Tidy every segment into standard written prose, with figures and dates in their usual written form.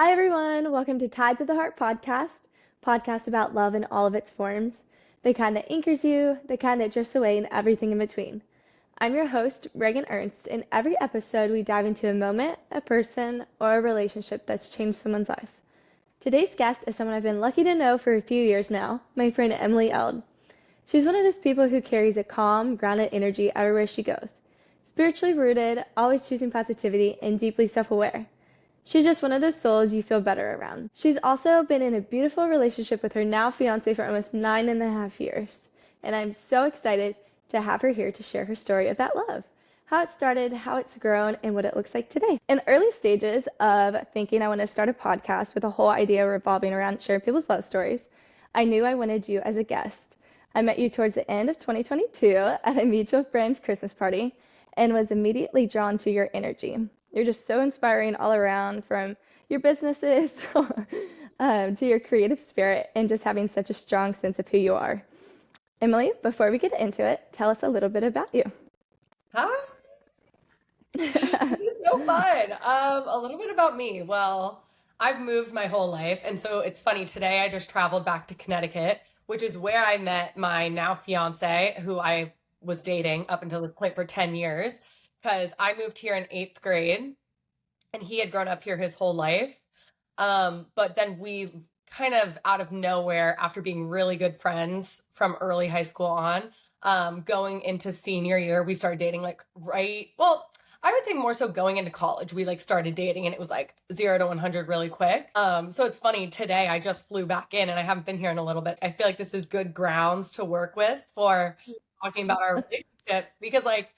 Hi, everyone. Welcome to Tides of the Heart podcast about love in all of its forms, the kind that anchors you, the kind that drifts away, and everything in between. I'm your host, Reagan Ernst. In every episode, we dive into a moment, a person, or a relationship that's changed someone's life. Today's guest is someone I've been lucky to know for a few years now, my friend Emily Eldh. She's one of those people who carries a calm, grounded energy everywhere she goes. Spiritually rooted, always choosing positivity, and deeply self-aware. She's just one of those souls you feel better around. She's also been in a beautiful relationship with her now fiancé for almost 9.5 years. And I'm so excited to have her here to share her story of that love, how it started, how it's grown, and what it looks like today. In early stages of thinking I want to start a podcast with a whole idea revolving around sharing people's love stories, I knew I wanted you as a guest. I met you towards the end of 2022 at a mutual friend's Christmas party and was immediately drawn to your energy. You're just so inspiring all around, from your businesses to your creative spirit and just having such a strong sense of who you are. Emily, before we get into it, tell us a little bit about you. Hi, this is so fun. A little bit about me. Well, I've moved my whole life, and so it's funny. Today I just traveled back to Connecticut, which is where I met my now fiance, who I was dating up until this point for 10 years, because I moved here in eighth grade, and he had grown up here his whole life. But then we kind of out of nowhere, after being really good friends from early high school on, going into senior year, we started dating like well, I would say more so going into college. We like started dating and it was like 0 to 100 really quick. So it's funny, today I just flew back in and I haven't been here in a little bit. I feel like this is good grounds to work with for talking about our relationship because like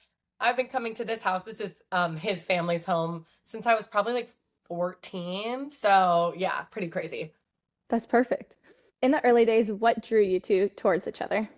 I've been coming to this house. This is his family's home since I was probably like 14. So yeah, pretty crazy. That's perfect. In the early days, what drew you two towards each other?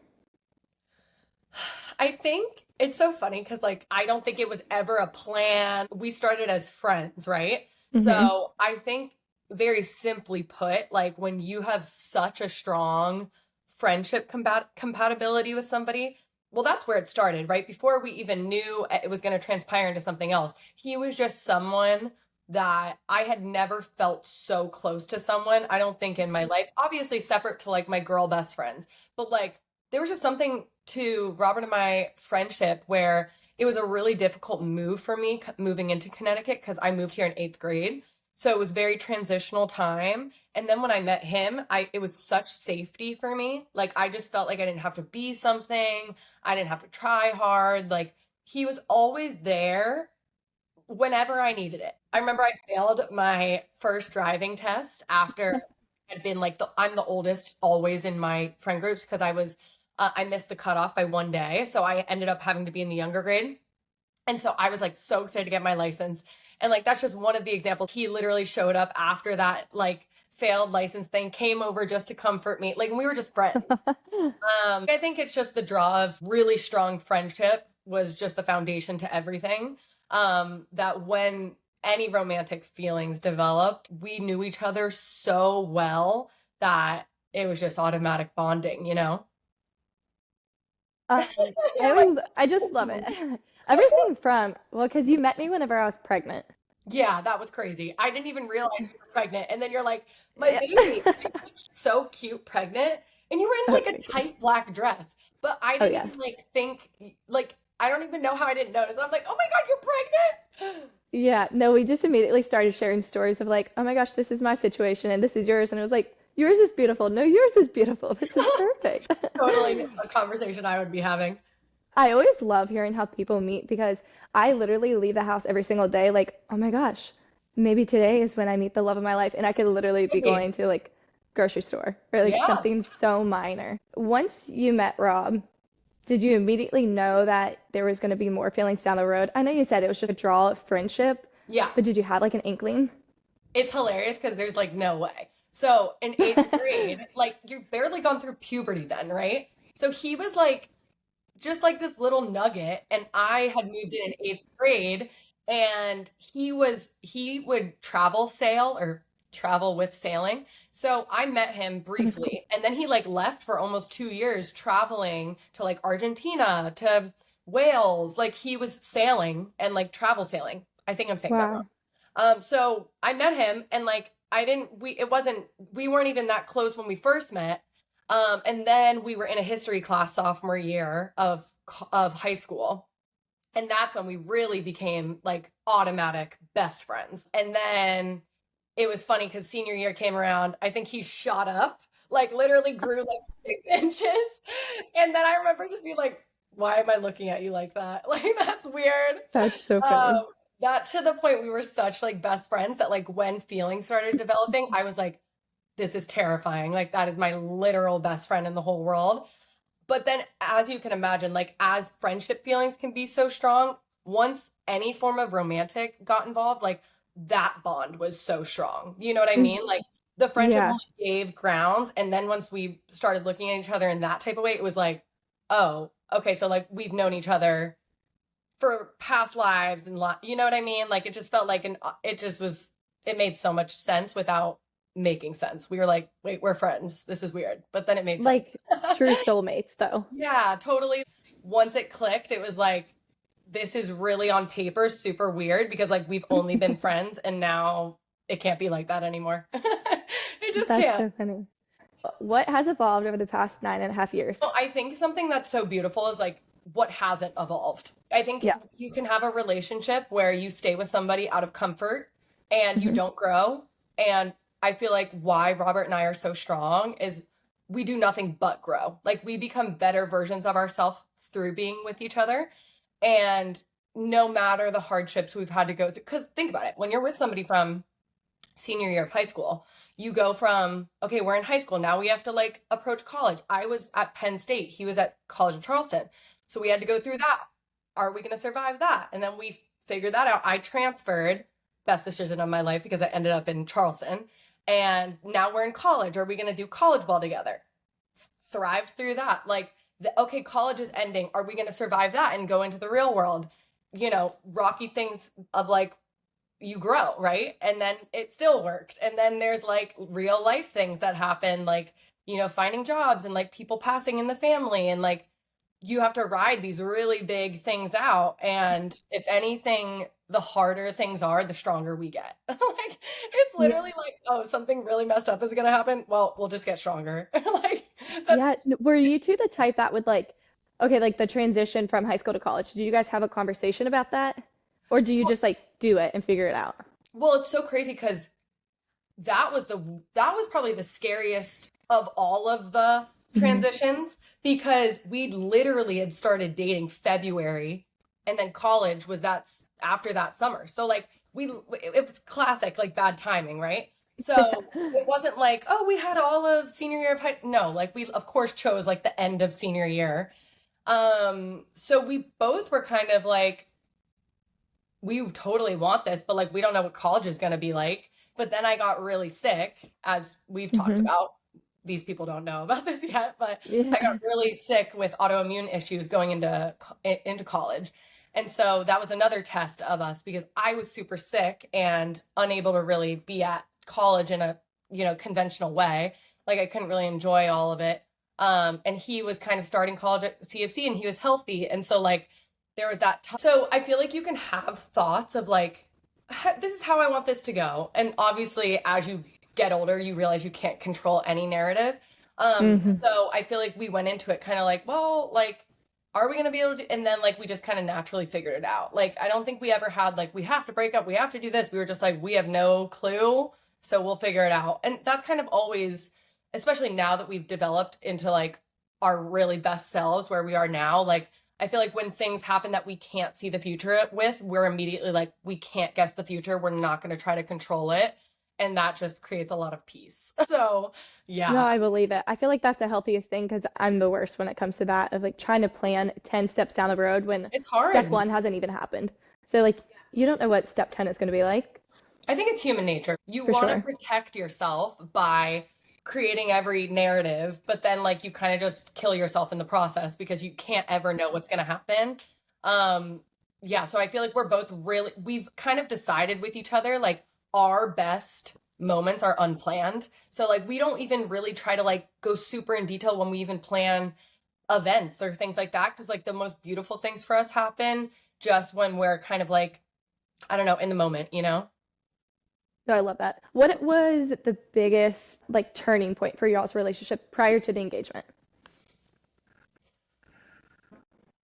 I think it's so funny because like I don't think it was ever a plan. We started as friends, right? Mm-hmm. So I think very simply put, like when you have such a strong friendship compatibility with somebody, well, that's where it started, right? Before we even knew it was going to transpire into something else. He was just someone that I had never felt so close to someone, I don't think in my life. Obviously separate to like my girl best friends, but like there was just something to Robert and my friendship where it was a really difficult move for me moving into Connecticut because I moved here in eighth grade. So it was very transitional time. And then when I met him, it was such safety for me. Like I just felt like I didn't have to be something. I didn't have to try hard. Like he was always there whenever I needed it. I remember I failed my first driving test after I had been like I'm the oldest always in my friend groups because I missed the cutoff by one day. So I ended up having to be in the younger grade. And so I was like so excited to get my license. And like that's just one of the examples. He literally showed up after that like failed license thing, came over just to comfort me. Like we were just friends. I think it's just the draw of really strong friendship was just the foundation to everything. That when any romantic feelings developed, we knew each other so well that it was just automatic bonding, you know? Um, You're like, I just love it. Everything from, well, because you met me whenever I was pregnant. yeah, that was crazy. I didn't even realize you were pregnant. And then you're like, my Yeah. baby, she's so cute pregnant. And you were in Oh, like a thank you. tight black dress. But I Oh, didn't even yes. like think, like, I don't even know how I didn't notice. I'm like, oh my God, you're pregnant. Yeah, no, we just immediately started sharing stories of like, oh my gosh, this is my situation and this is yours. And it was like, yours is beautiful. No, yours is beautiful. This is perfect. Totally a conversation I would be having. I always love hearing how people meet because I literally leave the house every single day like, oh my gosh, maybe today is when I meet the love of my life. And I could literally be Hey, going to like grocery store or like yeah. something so minor. Once you met Rob, did you immediately know that there was going to be more feelings down the road? I know you said it was just a draw of friendship, Yeah. but did you have like an inkling? It's hilarious because there's like no way. So in eighth grade, like you've barely gone through puberty then, right? So he was like just like this little nugget, and I had moved in eighth grade, and he would travel sail or travel with sailing. So I met him Oh, that's cool. briefly, and then he like left for almost 2 years traveling to like Argentina, to Wales. Like he was sailing and like travel sailing. I think I'm saying that wrong. Wow. So I met him and like we weren't even that close when we first met. And then we were in a history class sophomore year of high school. And that's when we really became like automatic best friends. And then it was funny because senior year came around. I think he shot up, like literally grew like 6 inches. And then I remember just being like, why am I looking at you like that? Like, that's weird. That's so Um, funny. that to the point we were such like best friends that like when feelings started developing, I was like, this is terrifying. Like, that is my literal best friend in the whole world. But then, as you can imagine, like as friendship feelings can be so strong, once any form of romantic got involved, like that bond was so strong. You know what I Mm, mean? Like the friendship yeah. only gave grounds. And then once we started looking at each other in that type of way, it was like, oh, okay, so like we've known each other for past lives and you know what I mean? Like it just felt like it just was, it made so much sense without making sense. We were like, wait, we're friends. This is weird. But then it made sense. Like true soulmates, though. Yeah, totally. Once it clicked, it was like, this is really on paper super weird because like we've only been friends and now it can't be like that anymore. It just That's can't. so funny. What has evolved over the past 9.5 years? So I think something that's so beautiful is like what hasn't evolved. I think Yeah. you can have a relationship where you stay with somebody out of comfort and you Hmm. don't grow. And I feel like why Robert and I are so strong is we do nothing but grow. Like we become better versions of ourselves through being with each other. And no matter the hardships we've had to go through, because think about it, when you're with somebody from senior year of high school, you go from, okay, we're in high school. Now we have to like approach college. I was at Penn State. He was at College of Charleston. So we had to go through that. Are we going to survive that? And then we figured that out. I transferred, best decision of my life because I ended up in Charleston. And now we're in college. Are we going to do college ball together? Thrive through that. Like, okay, college is ending. Are we going to survive that and go into the real world? You know, rocky things of like you grow, right? And then it still worked. And then there's like real life things that happen, like, you know, finding jobs and like people passing in the family. And like you have to ride these really big things out. And if anything, the harder things are, the stronger we get. Like it's Yeah. literally like, oh, something really messed up is going to happen. Well, we'll just get stronger. Like that's Yeah. Were you two the type that would like, okay, like the transition from high school to college? Do you guys have a conversation about that? Or do you just like do it and figure it out? well, it's so crazy because that was probably the scariest of all of the Mhm. transitions because we literally had started dating February and then college was after that summer. So like it was classic like bad timing, right? So it wasn't like, oh, we had all of senior year of high no, like we of course chose like the end of senior year. So we both were kind of like we totally want this, but like we don't know what college is going to be like. But then I got really sick, as we've talked Hmm. about. These people don't know about this yet, but I got Yeah. really sick with autoimmune issues going into college. And so that was another test of us because I was super sick and unable to really be at college in a, you know, conventional way. Like I couldn't really enjoy all of it. And he was kind of starting college at CFC and he was healthy. And so like there was that so I feel like you can have thoughts of like this is how I want this to go, and obviously as you get older you realize you can't control any narrative. Hmm. So I feel like we went into it kind of like, well, like are we going to be able to, and then like we just kind of naturally figured it out. Like I don't think we ever had like we have to break up, we have to do this. We were just like we have no clue, so we'll figure it out. And that's kind of always, especially now that we've developed into like our really best selves where we are now, like I feel like when things happen that we can't see the future with, we're immediately like, we can't guess the future. We're not going to try to control it. And that just creates a lot of peace. So, No, yeah, I believe it. I feel like that's the healthiest thing because I'm the worst when it comes to that of like trying to plan 10 steps down the road when it's step hard. one hasn't even happened. So like you don't know what step 10 is going to be like, I think it's human nature. You for want to sure. protect yourself by creating every narrative, but then like you kind of just kill yourself in the process because you can't ever know what's going to happen. Um, yeah, so I feel like we've kind of decided with each other like our best moments are unplanned. So like we don't even really try to like go super in detail when we even plan events or things like that because like the most beautiful things for us happen just when we're kind of like I don't know, in the moment, you know? No, I love that. What was the biggest like turning point for y'all's relationship prior to the engagement?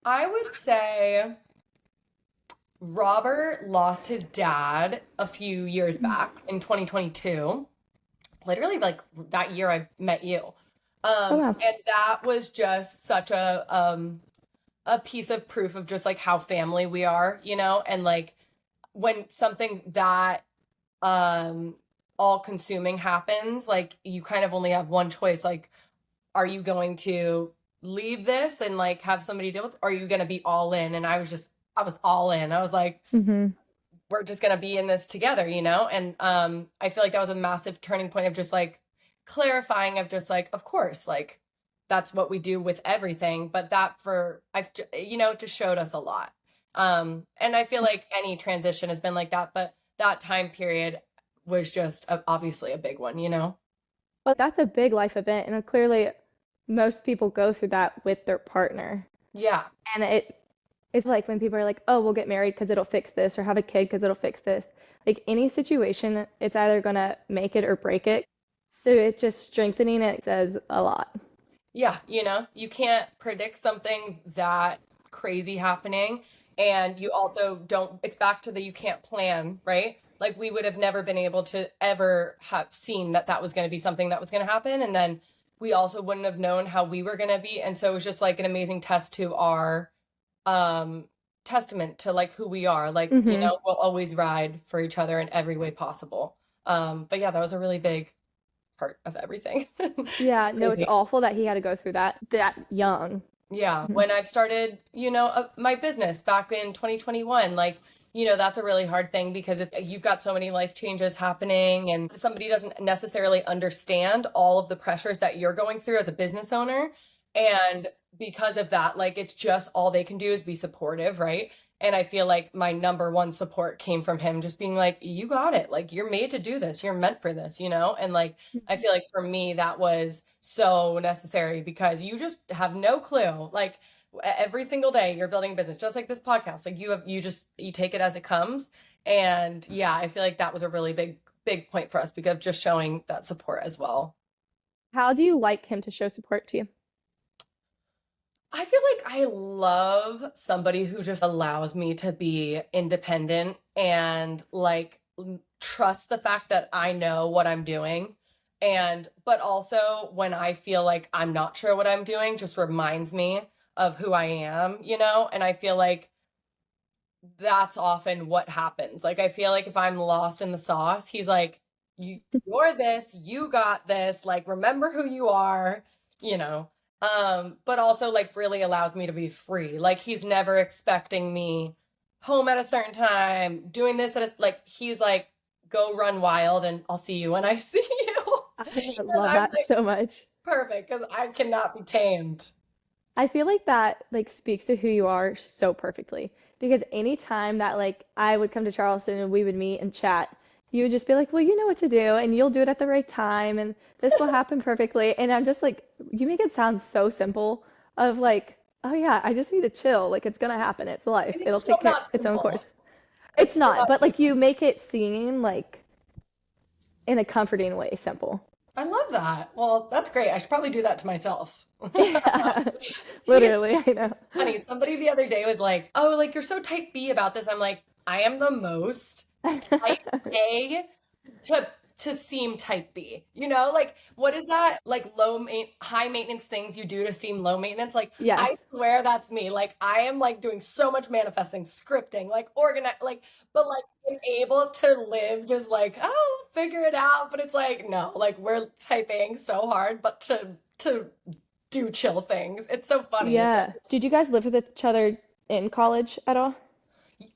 I would say Robert lost his dad a few years back in 2022. Literally like that year I met you. Oh wow. And that was just such a piece of proof of just like how family we are, you know? And like when something that um all consuming happens, like you kind of only have one choice. Like, are you going to leave this and like have somebody deal with it? Or are you going to be all in? And I was all in. I was like, Hmm. we're just going to be in this together, you know? And I feel like that was a massive turning point of just like clarifying of just like, of course, like that's what we do with everything. But that for, you know, it just showed us a lot. And I feel like any transition has been like that, but that time period was just obviously a big one, you know? Well, that's a big life event, and clearly most people go through that with their partner. Yeah. And it's like when people are like, "Oh, we'll get married because it'll fix this," or have a kid because it'll fix this. Like any situation, it's either gonna make it or break it. So it's just strengthening it says a lot. Yeah, you know, you can't predict something that crazy happening. And you also don't, it's back to the you can't plan, right? Like we would have never been able to ever have seen that that was going to be something that was going to happen. And then we also wouldn't have known how we were going to be. And so it was just like an amazing test to our um testament to like who we are. Like, you Hmm. know, we'll always ride for each other in every way possible. But yeah, that was a really big part of everything. It's Yeah, no, it's crazy. awful that he had to go through that young. Yeah, Mhm. when I've started, you know, my business back in 2021, like, you know, that's a really hard thing because you've got so many life changes happening and somebody doesn't necessarily understand all of the pressures that you're going through as a business owner. And because of that, like, it's just all they can do is be supportive, right? And I feel like my number one support came from him just being like, you got it. Like, you're made to do this. You're meant for this, you know? And like, I feel like for me, that was so necessary because you just have no clue. Like every single day you're building a business, just like this podcast. Like you take it as it comes. And yeah, I feel like that was a really big point for us because of just showing that support as well. How do you like him to show support to you? I feel like I love somebody who just allows me to be independent and like trust the fact that I know what I'm doing. And, but also when I feel like I'm not sure what I'm doing, just reminds me of who I am, you know? And I feel like that's often what happens. Like, I feel like if I'm lost in the sauce, he's like, you're this, you got this, like, remember who you are, you know? But also like really allows me to be free. Like he's never expecting me home at a certain time, doing this at a, like he's like, go run wild and I'll see you when I see you. I And love I'm that like, so much. perfect, because I cannot be tamed. I feel like that like speaks to who you are so perfectly because anytime that like I would come to Charleston and we would meet and chat, you would just be like, "Well, you know what to do and you'll do it at the right time and this will happen perfectly." And I'm just like, you make it sound so simple of like, "Oh yeah, I just need to chill. Like it's gonna happen. It's life. And It'll it's so take care not its own simple. course." It's It's so not, not but like you simple. make it seem like in a comforting way simple. I love that. Well, that's great. I should probably do that to myself. Yeah. Because Literally, I know. it's funny. Somebody the other day was like, "Oh, like you're so type B about this." I'm like, I am the most type A to seem type B. You know, like what is that? Like high maintenance things you do to seem low maintenance. Like I Yes. swear that's me. Like I am like doing so much manifesting, scripting, like organize, like but like being able to live just like oh figure it out. But it's like no, like we're typing so hard, but to do chill things. It's so funny. It's like Yeah. Did you guys live with each other in college at all?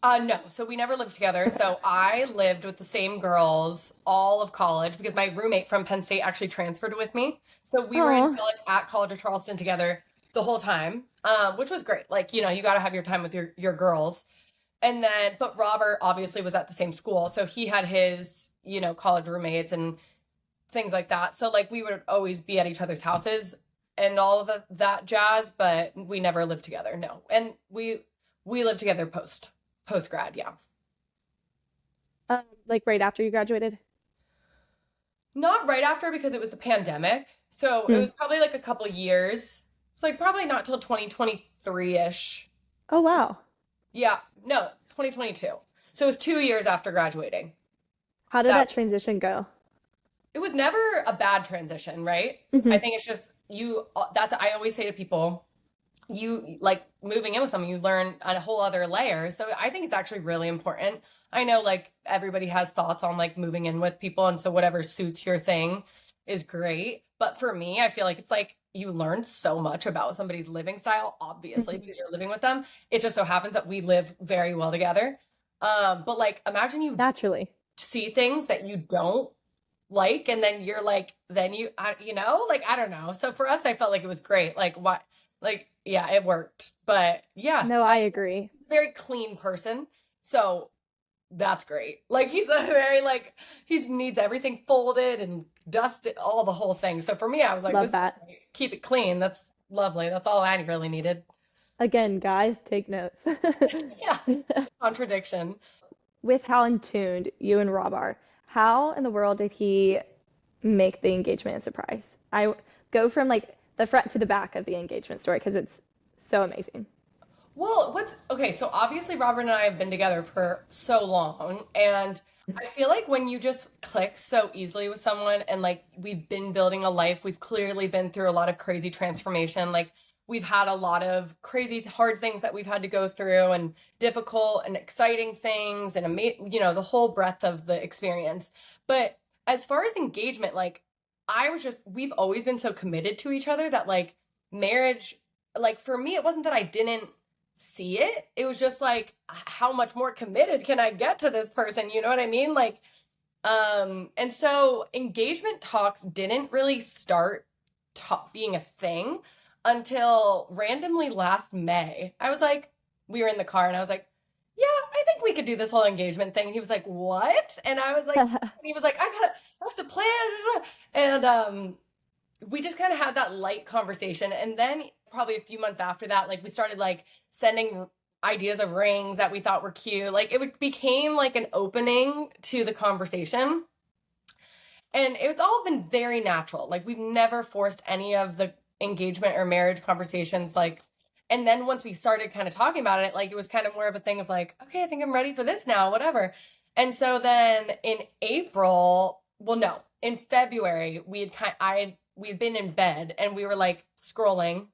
no, so we never lived together. Okay. So I lived with the same girls all of college because my roommate from Penn State actually transferred with me. So we were in Oh, college at College of Charleston together the whole time, which was great. Like, you know, you got to have your time with your girls. And then, but Robert obviously was at the same school. So he had his, you know, college roommates and things like that. So like we would always be at each other's houses and all of that jazz, but we never lived together. No. And we lived together post grad, yeah. like right after you graduated? Not right after because it was the pandemic. So it Hmm. was probably like a couple years. It's like probably not till 2023-ish. Oh, wow. Yeah, no, 2022. So it was 2 years after graduating. How did That that transition go? it was never a bad transition, right? I Hmm. think it's just you that's I always say to people, you like moving in with someone, you learn a whole other layer. So I think it's actually really important. I know like everybody has thoughts on like moving in with people, and so whatever suits your thing is great. But for me, I feel like it's like you learn so much about somebody's living style, obviously, Hmm. because you're living with them. It just so happens that we live very well together. But like imagine you Naturally. see things that you don't like, and then you're like then like I don't know. So for us I felt like it was great. Like what, like yeah, it worked. But yeah, No, I agree. he's a very clean person, so that's great. Like he's a very like he needs everything folded and dusted, all the whole thing. So for me I was like, Love this is that. great. Keep it clean, that's lovely, that's all I really needed. Again, guys, take notes. Yeah, contradiction. With how in tuned you and Rob are, how in the world did he make the engagement a surprise? I go from like the front to the back of the engagement story because it's so amazing. Well, what's okay, so obviously Robert and I have been together for so long, and I feel like when you just click so easily with someone and like we've been building a life, we've clearly been through a lot of crazy transformation. Like we've had a lot of crazy hard things that we've had to go through, and difficult and exciting things, and the whole breadth of the experience. But as far as engagement, like we've always been so committed to each other that like marriage, like for me it wasn't that I didn't see it. It was just like, how much more committed can I get to this person? You know what I mean? Like, and so engagement talks didn't really start being a thing until randomly last May. I was like, we were in the car and I was like, yeah, I think we could do this whole engagement thing. And he was like, what? And I was like, and he was like, I have to plan. And we just kind of had that light conversation. And then probably a few months after that, like we started like sending ideas of rings that we thought were cute. Like became like an opening to the conversation. And it's all been very natural. Like we've never forced any of the engagement or marriage conversations. Like, and then once we started kind of talking about it, like it was kind of more of a thing of like, okay, I think I'm ready for this now, whatever. And so then in April, well, no, in February, we had been in bed and we were like scrolling,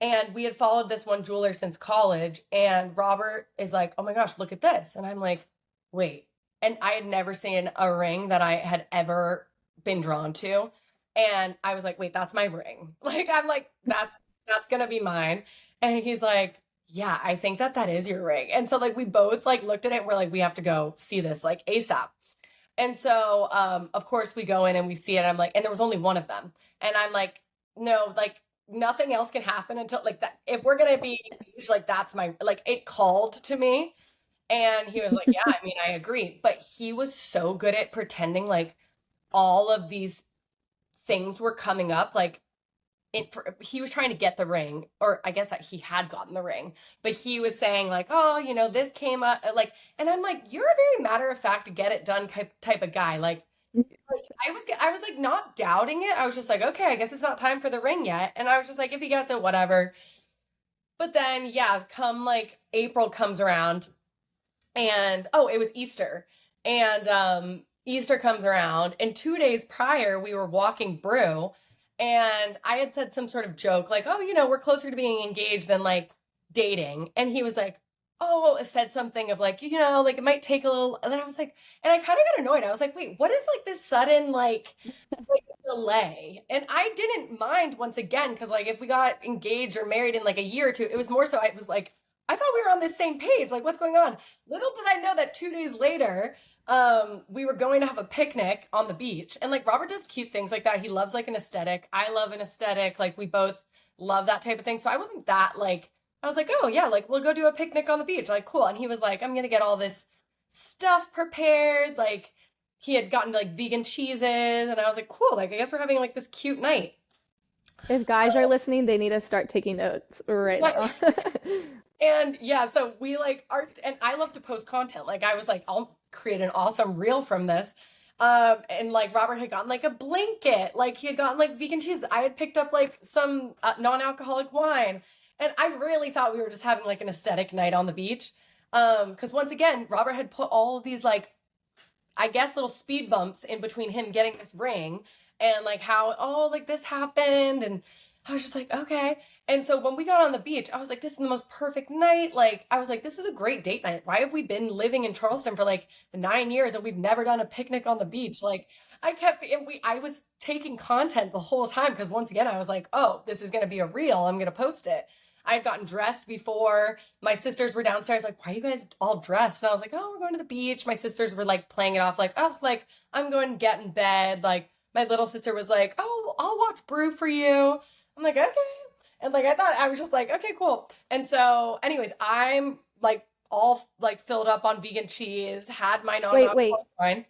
and we had followed this one jeweler since college, and Robert is like, oh my gosh, look at this. And I'm like, wait. And I had never seen a ring that I had ever been drawn to. And I was like, wait, that's my ring. Like, I'm like, that's gonna be mine. And he's like, yeah, I think that is your ring. And so like we both like looked at it and we're like, we have to go see this like ASAP. And so, of course, we go in and we see it. I'm like, and there was only one of them. And I'm like, no, like nothing else can happen until like that. If we're gonna be engaged, like that's my like it called to me. And he was like, yeah, I mean, I agree. But he was so good at pretending like all of these things were coming up. Like he was trying to get the ring, or I guess that he had gotten the ring, but he was saying like, oh, this came up, like, and I'm like, you're a very matter of fact, get it done type of guy. Like I was like not doubting it. I was just like, okay, I guess it's not time for the ring yet. And I was just like, if he gets it, whatever. But then yeah, come like April comes around, and oh, it was Easter. And Easter comes around, and 2 days prior we were walking Brew, and I had said some sort of joke like, oh, we're closer to being engaged than like dating. And he was like, oh, said something of like, like it might take a little. And then I was like, and I kind of got annoyed. I was like, wait, what is like this sudden like delay? And I didn't mind, once again, because like if we got engaged or married in like a year or two, it was more so I was like, I thought we were on the same page. Like, what's going on? Little did I know that 2 days later, we were going to have a picnic on the beach. And like Robert does cute things like that. He loves like an aesthetic. I love an aesthetic. Like we both love that type of thing. So I wasn't that like, I was like, oh yeah, like we'll go do a picnic on the beach. Like, cool. And he was like, I'm gonna get all this stuff prepared. Like he had gotten like vegan cheeses, and I was like, cool. Like I guess we're having like this cute night. If guys are listening, they need to start taking notes right now. And yeah, so we like art, and I love to post content. Like I was like, I'll create an awesome reel from this. And like Robert had gotten like a blanket, like he had gotten like vegan cheese. I had picked up like some non-alcoholic wine, and I really thought we were just having like an aesthetic night on the beach. Because once again, Robert had put all of these like, I guess, little speed bumps in between him getting this ring and like how, oh, like this happened. And I was just like, okay. And so when we got on the beach, I was like, this is the most perfect night. Like, I was like, this is a great date night. Why have we been living in Charleston for like 9 years and we've never done a picnic on the beach? Like, I was taking content the whole time because once again, I was like, oh, this is going to be a reel. I'm going to post it. I had gotten dressed before. My sisters were downstairs, like, why are you guys all dressed? And I was like, oh, we're going to the beach. My sisters were like playing it off, like, oh, like, I'm going to get in bed. Like, my little sister was like, oh, I'll watch Brew for you. I'm like, okay. And like, I thought, I was just like, okay, cool. And so, anyways, I'm like all like filled up on vegan cheese, had my Wait. non-alcoholic wine.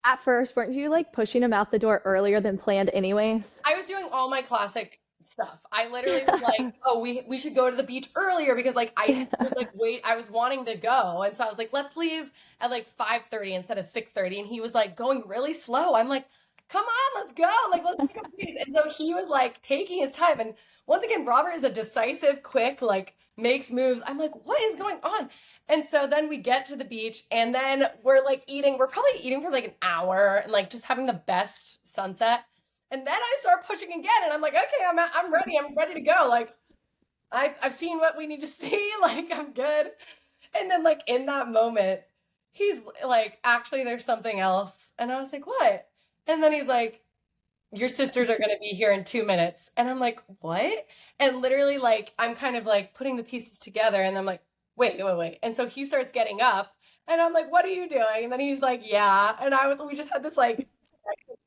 At first, weren't you like pushing him out the door earlier than planned anyways? I was doing all my classic stuff. I literally was like, "Oh, we should go to the beach earlier because like I was like wait, I was wanting to go." And so I was like, "Let's leave at like 5:30 instead of 6:30." And he was like going really slow. I'm like, "Come on, let's go. Like let's take a piece." And so he was like taking his time, and once again, Robert is a decisive, quick, like makes moves. I'm like, "What is going on?" And so then we get to the beach and then we're like eating. We're probably eating for like an hour and like just having the best sunset. And then I start pushing again, and I'm like, okay, I'm ready. I'm ready to go. Like I've seen what we need to see. Like I'm good. And then like in that moment, he's like, actually, there's something else. And I was like, what? And then he's like, your sisters are going to be here in 2 minutes. And I'm like, what? And literally, like, I'm kind of like putting the pieces together. And I'm like, wait. And so he starts getting up. And I'm like, what are you doing? And then he's like, yeah. And we just had this like,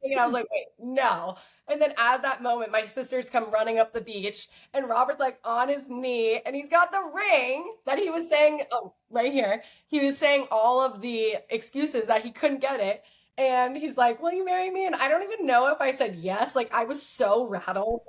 and I was like, wait, no. And then at that moment, my sisters come running up the beach, and Robert's like on his knee, and he's got the ring that he was saying, oh, right here. He was saying all of the excuses that he couldn't get it. And he's like, will you marry me? And I don't even know if I said yes. Like, I was so rattled.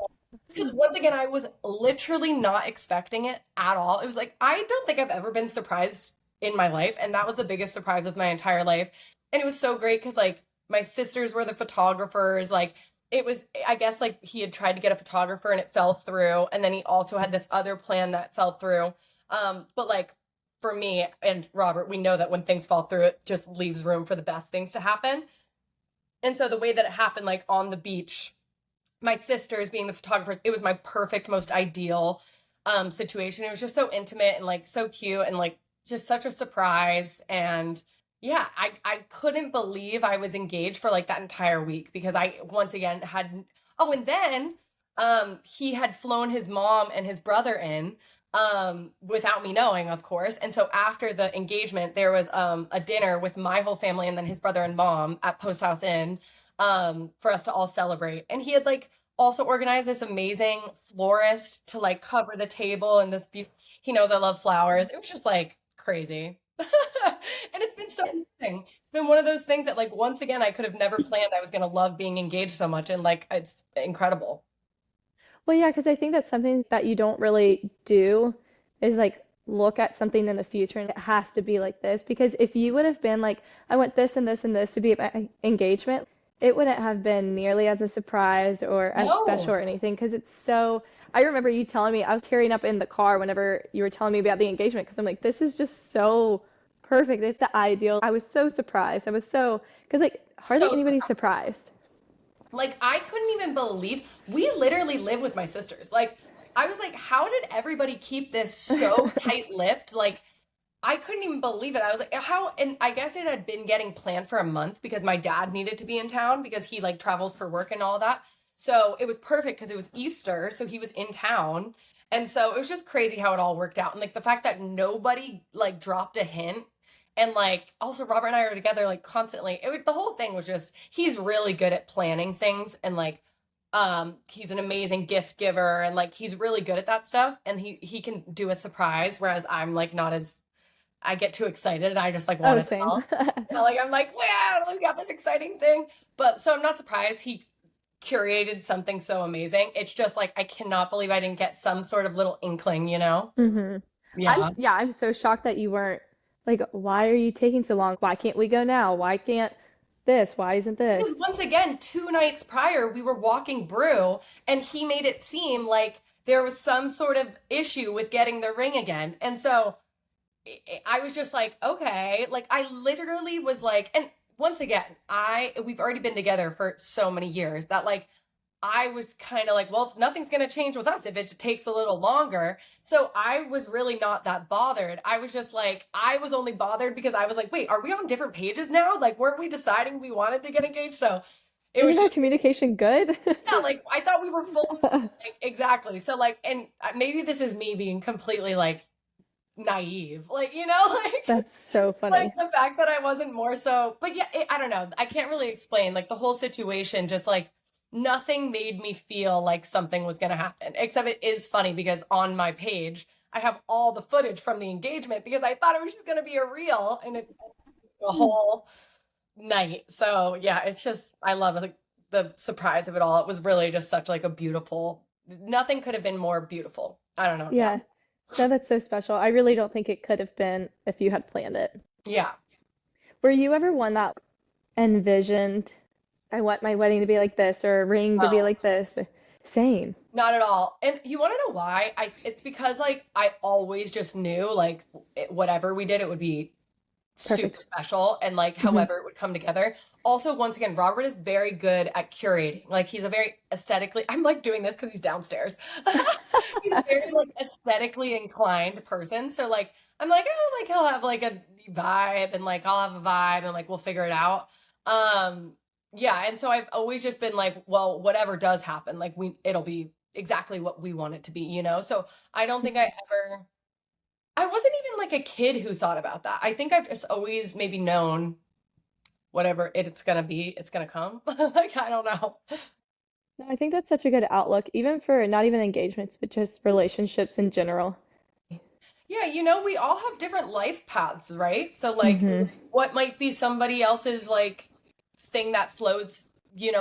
Because once again, I was literally not expecting it at all. It was like, I don't think I've ever been surprised in my life. And that was the biggest surprise of my entire life. And it was so great because, like, my sisters were the photographers. Like, it was, I guess, like, he had tried to get a photographer and it fell through. And then he also had this other plan that fell through. But, like, for me and Robert, we know that when things fall through, it just leaves room for the best things to happen. And so the way that it happened, like, on the beach, my sisters being the photographers, it was my perfect, most ideal situation. It was just so intimate and like so cute and like just such a surprise. And yeah, I couldn't believe I was engaged for like that entire week because I once again had, oh, and then he had flown his mom and his brother in without me knowing, of course. And so after the engagement, there was a dinner with my whole family and then his brother and mom at Post House Inn for us to all celebrate. And he had like also organized this amazing florist to like cover the table and this he knows I love flowers. It was just like crazy. And it's been so amazing. It's been one of those things that like once again I could have never planned I was going to love being engaged so much and like it's incredible. Well, yeah, because I think that's something that you don't really do is like look at something in the future and it has to be like this. Because if you would have been like, I want this and this and this to be at my engagement, it wouldn't have been nearly as a surprise or as special No. or anything. Because it's so, I remember you telling me, I was tearing up in the car whenever you were telling me about the engagement because I'm like, this is just so perfect. It's the ideal. I was so surprised. I was so, because like hardly So anybody's surprised. surprised. Like I couldn't even believe we literally live with my sisters. Like I was like, how did everybody keep this so tight-lipped? Like I couldn't even believe it. I was like, how? And I guess it had been getting planned for a month because my dad needed to be in town because he like travels for work and all that. So it was perfect because it was Easter. So he was in town. And so it was just crazy how it all worked out. And like the fact that nobody like dropped a hint. And like also Robert and I are together like constantly. The whole thing was just, he's really good at planning things and like, he's an amazing gift giver and like he's really good at that stuff and he can do a surprise whereas I'm like not as I get too excited and I just like want Oh, to same. tell. You know, like I'm like, wow, we got this exciting thing. But so I'm not surprised he curated something so amazing. It's just like I cannot believe I didn't get some sort of little inkling, you know? hmm Yeah. yeah, I'm so shocked that you weren't like, why are you taking so long? Why can't we go now? Why can't? this? Why isn't Because this? once again, 2 nights prior, we were walking Brew, and he made it seem like there was some sort of issue with getting the ring again. And so I was just like, okay, like I literally was like, and once again, we've already been together for so many years that like I was kind of like, well, nothing's going to change with us if it takes a little longer. So I was really not that bothered. I was just like, I was only bothered because I was like, wait, are we on different pages now? Like, weren't we deciding we wanted to get engaged? So it was Isn't our just, communication good? yeah, like I thought we were full. Like, exactly. So like, and maybe this is me being completely like naive, like, That's so like funny. the fact that I wasn't more so, but yeah, I don't know. I can't really explain like the whole situation. Just like nothing made me feel like something was going to happen, except it is funny because on my page, I have all the footage from the engagement because I thought it was just going to be a reel and it a whole night. So yeah, it's just, I love like the surprise of it all. It was really just such like a beautiful, nothing could have been more beautiful. I don't know. Yeah. Yeah. No, that's so special. I really don't think it could have been if you had planned it. Yeah. Were you ever one that envisioned, I want my wedding to be like this or a ring to be Oh, like this? Same. not at all. And you want to know why? It's because like I always just knew like whatever we did, it would be super Perfect. special and like Hmm. however it would come together. Also, once again, Robert is very good at curating. Like he's a very aesthetically, I'm like doing this because he's downstairs. He's a very like aesthetically inclined person. So like I'm like, oh, like he'll have like a vibe and like I'll have a vibe and like we'll figure it out. Um, yeah, and so I've always just been like, well, whatever does happen, like it'll be exactly what we want it to be. So I don't think I wasn't even like a kid who thought about that. I think I've just always maybe known whatever it's gonna be, it's gonna come. Like I don't know. No, I think that's such a good outlook, even for not even engagements, but just relationships in general. Yeah, we all have different life paths, right? So like Hmm. what might be somebody else's like thing that flows,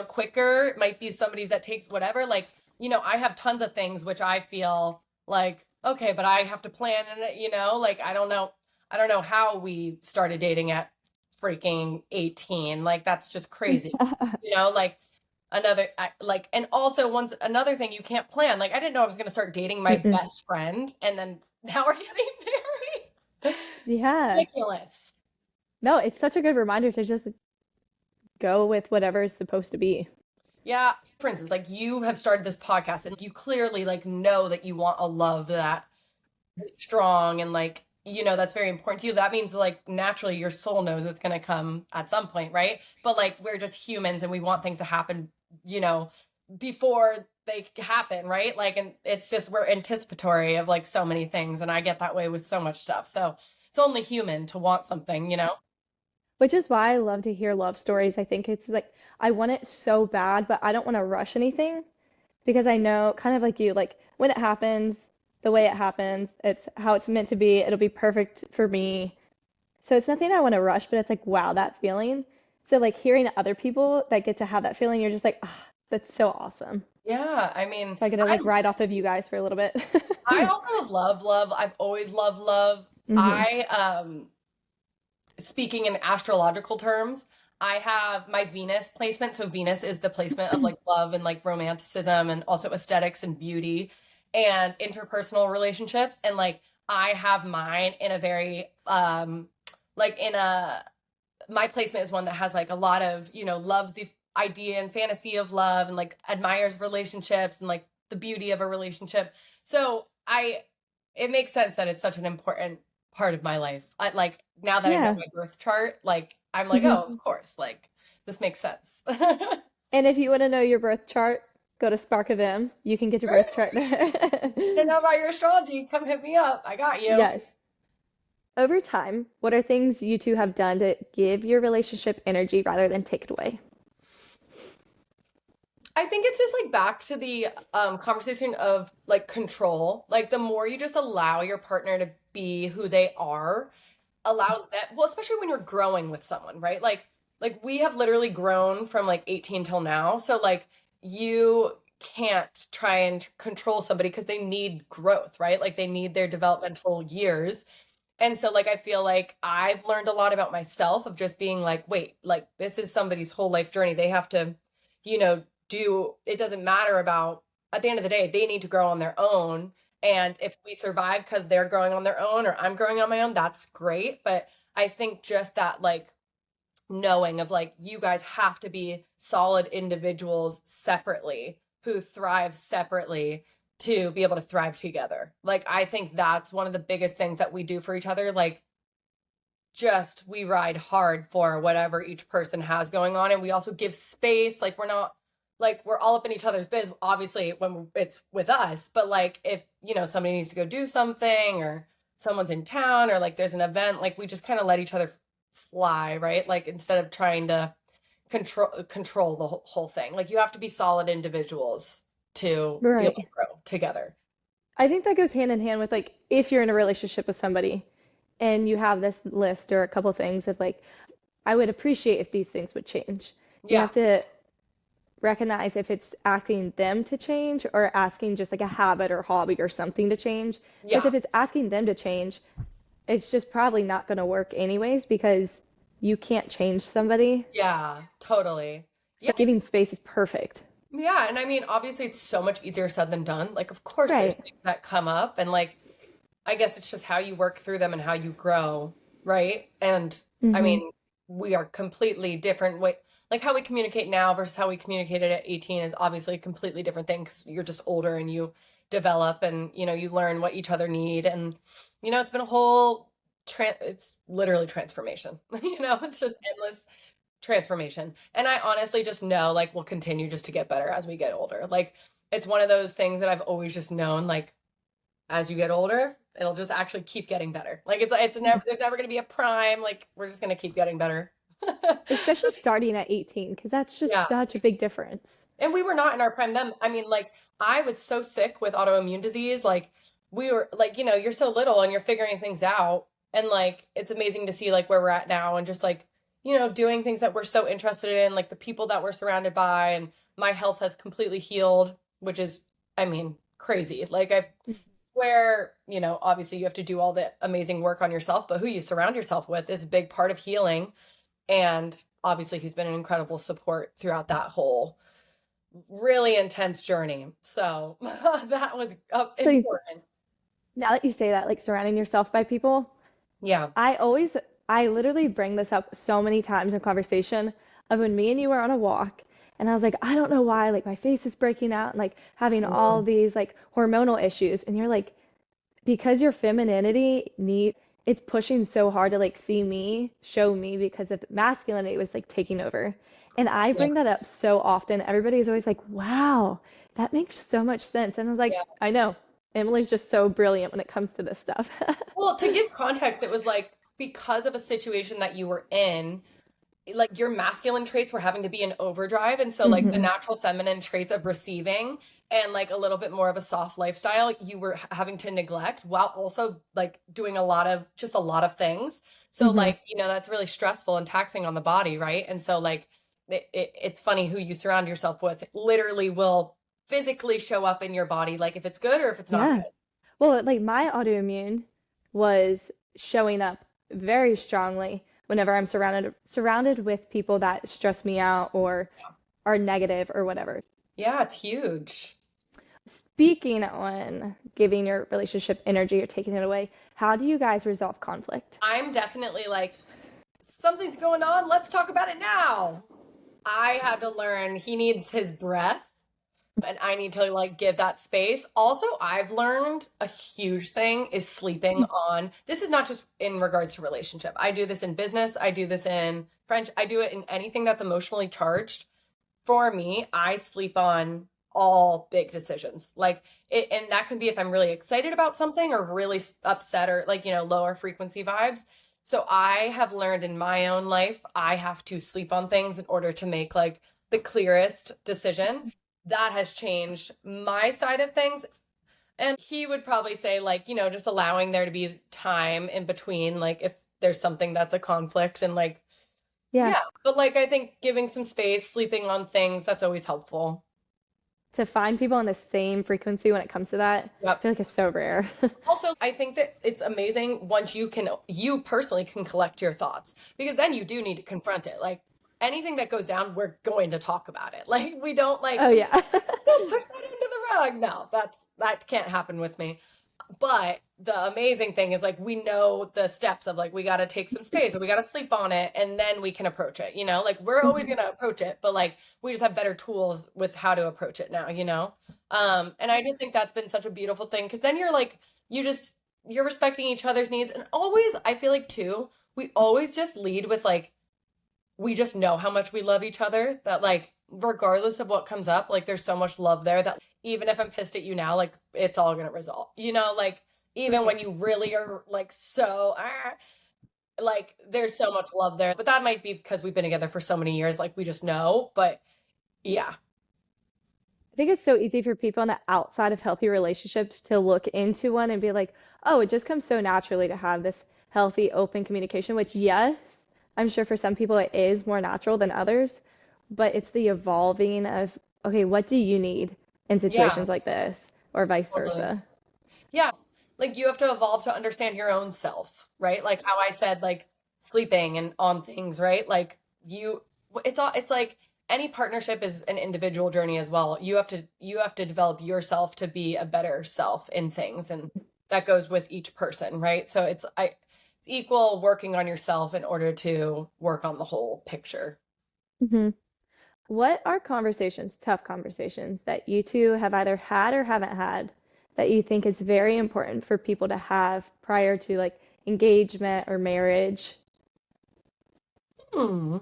quicker, might be somebody's that takes whatever. Like, I have tons of things which I feel like, okay, but I have to plan and like I don't know how we started dating at freaking 18. Like that's just crazy. Like like and also once another thing you can't plan. Like I didn't know I was going to start dating my Mm-mm. best friend and then now we're getting married. It's Yeah. ridiculous. No, it's such a good reminder to just go with whatever is supposed to be. Yeah, for instance, like you have started this podcast and you clearly like know that you want a love that is strong and like that's very important to you. That means like naturally your soul knows it's going to come at some point, right? But like we're just humans and we want things to happen, you know, before they happen, right? Like, and it's just we're anticipatory of like so many things, and I get that way with so much stuff. So it's only human to want something. Which is why I love to hear love stories. I think it's like I want it so bad, but I don't want to rush anything because I know, kind of like you, like when it happens, the way it happens, it's how it's meant to be. It'll be perfect for me. So it's nothing I want to rush, but it's like, wow, that feeling. So like hearing other people that get to have that feeling, you're just like, ah, that's so awesome. Yeah, I mean, So I get to I like ride off of you guys for a little bit. I also love love. I've always loved love. Hmm. I speaking in astrological terms, I have my Venus placement. So Venus is the placement of like love and like romanticism and also aesthetics and beauty and interpersonal relationships. And like I have mine in a very like in a my placement is one that has like a lot of, loves the idea and fantasy of love and like admires relationships and like the beauty of a relationship. So it makes sense that it's such an important part of my life. Like now that I know Yeah. my birth chart, like I'm like, Hmm. oh, of course, like this makes sense. And if you want to know your birth chart, go to Spark of Them. You can get your birth chart there. To know about your astrology, come hit me up. I got you. Yes. Over time, what are things you two have done to give your relationship energy rather than take it away? I think it's just like back to the conversation of like control. Like the more you just allow your partner to be who they are, allows that, well, especially when you're growing with someone, right? Like we have literally grown from like 18 till now. So like you can't try and control somebody because they need growth, right? Like they need their developmental years. And so like I feel like I've learned a lot about myself of just being like, wait, like this is somebody's whole life journey. They have to, do it doesn't matter about at the end of the day, they need to grow on their own. And if we survive because they're growing on their own or I'm growing on my own, that's great. But I think just that like knowing of like you guys have to be solid individuals separately who thrive separately to be able to thrive together. Like I think that's one of the biggest things that we do for each other. Like just we ride hard for whatever each person has going on and we also give space. Like we're not like we're all up in each other's biz obviously when it's with us, but like if somebody needs to go do something or someone's in town or like there's an event, like we just kind of let each other fly, right? Like instead of trying to control the whole thing. Like you have to be solid individuals to be able to Right. grow together. I think that goes hand in hand with like if you're in a relationship with somebody and you have this list or a couple things of like, I would appreciate if these things would change. You Yeah. have to recognize if it's asking them to change or asking just like a habit or hobby or something to change. Because Yeah. if it's asking them to change, it's just probably not going to work anyways because you can't change somebody. Yeah, totally. So Yeah. giving space is perfect. Yeah, and I mean, obviously it's so much easier said than done. Like, of course there's Right. things that come up and like I guess it's just how you work through them and how you grow, right? And I Hmm. mean, we are completely different way like how we communicate now versus how we communicated at 18 is obviously a completely different thing because you're just older and you develop and you learn what each other need and it's been a whole it's literally transformation. It's just endless transformation. And I honestly just know like we'll continue just to get better as we get older. Like it's one of those things that I've always just known like as you get older, it'll just actually keep getting better. Like it's Yeah. never there's never going to be a prime. Like we're just going to keep getting better. Especially starting at 18, because that's just Yeah. such a big difference. And we were not in our prime then. I mean, like I was so sick with autoimmune disease. Like we were like, you're so little and you're figuring things out. And like it's amazing to see like where we're at now and just like, doing things that we're so interested in, like the people that we're surrounded by and my health has completely healed, which is, I mean, crazy. Like I where, obviously you have to do all the amazing work on yourself, but who you surround yourself with is a big part of healing. And obviously he's been an incredible support throughout that whole really intense journey. So that was So important. now that you say that, like surrounding yourself by people, Yeah. I always, I literally bring this up so many times in conversation of when me and you were on a walk and I was like, I don't know why, like my face is breaking out and like having all Mhm. these like hormonal issues. And you're like, because your femininity need it's pushing so hard to like see me, show me because of masculinity was like taking over. And I Yeah. bring that up so often. Everybody's always like, wow, that makes so much sense. And I was like, Yeah. I know. Emily's just so brilliant when it comes to this stuff. Well, to give context, it was like because of a situation that you were in, like your masculine traits were having to be in overdrive and so like the Hmm. natural feminine traits of receiving and like a little bit more of a soft lifestyle you were having to neglect while also like doing a lot of things so Hmm. like that's really stressful and taxing on the body, right? And so like it's funny who you surround yourself with literally will physically show up in your body like if it's good or if it's not Yeah. good. Well, like my autoimmune was showing up very strongly whenever I'm surrounded with people that stress me out or are negative or whatever. Yeah, it's huge. Speaking on giving your relationship energy or taking it away, how do you guys resolve conflict? I'm definitely like something's going on, let's talk about it now. I had to learn he needs his breath and I need to like give that space. Also, I've learned a huge thing is sleeping on. This is not just in regards to relationship. I do this in business, I do this in French, I do it in anything that's emotionally charged. For me, I sleep on all big decisions. Like it and that can be if I'm really excited about something or really upset or like, lower frequency vibes. So I have learned in my own life, I have to sleep on things in order to make like the clearest decision. That has changed my side of things. And he would probably say like, just allowing there to be time in between like if there's something that's a conflict and like Yeah. yeah, but like I think giving some space, sleeping on things, that's always helpful. to find people on the same frequency when it comes to that, I Yep. feel like it's so rare. Also, I think that it's amazing once you personally can collect your thoughts because then you do need to confront it. Like anything that goes down, we're going to talk about it. Like we don't like, Oh yeah. let's go push that under the rug. No, that can't happen with me. But the amazing thing is like we know the steps of like we got to take some space or we got to sleep on it and then we can approach it, you know? Like we're always Mhm. going to approach it, but like we just have better tools with how to approach it now, you know? And I just think that's been such a beautiful thing because then you're like you just you're respecting each other's needs and always I feel like too, we always just lead with like we just know how much we love each other that like regardless of what comes up like there's so much love there that even if I'm pissed at you now like it's all gonna resolve, you know, like even when you really are like so like there's so much love there, but that might be because we've been together for so many years like we just know, but yeah. I think it's so easy for people on the outside of healthy relationships to look into one and be like, oh, it just comes so naturally to have this healthy, open communication, which, yes, I'm sure for some people it is more natural than others, but it's the evolving of, okay, what do you need in Yeah, situations like this, or vice totally. versa? Yeah, like you have to evolve to understand your own self, right? Like how I said, like sleeping and on things, right? Like you, it's all, it's like any partnership is an individual journey as well. You have to develop yourself to be a better self in things, and that goes with each person, right? So it's equal working on yourself in order to work on the whole picture. Hmm. What are conversations, tough conversations, that you two have either had or haven't had that you think is very important for people to have prior to like engagement or marriage? Hmm.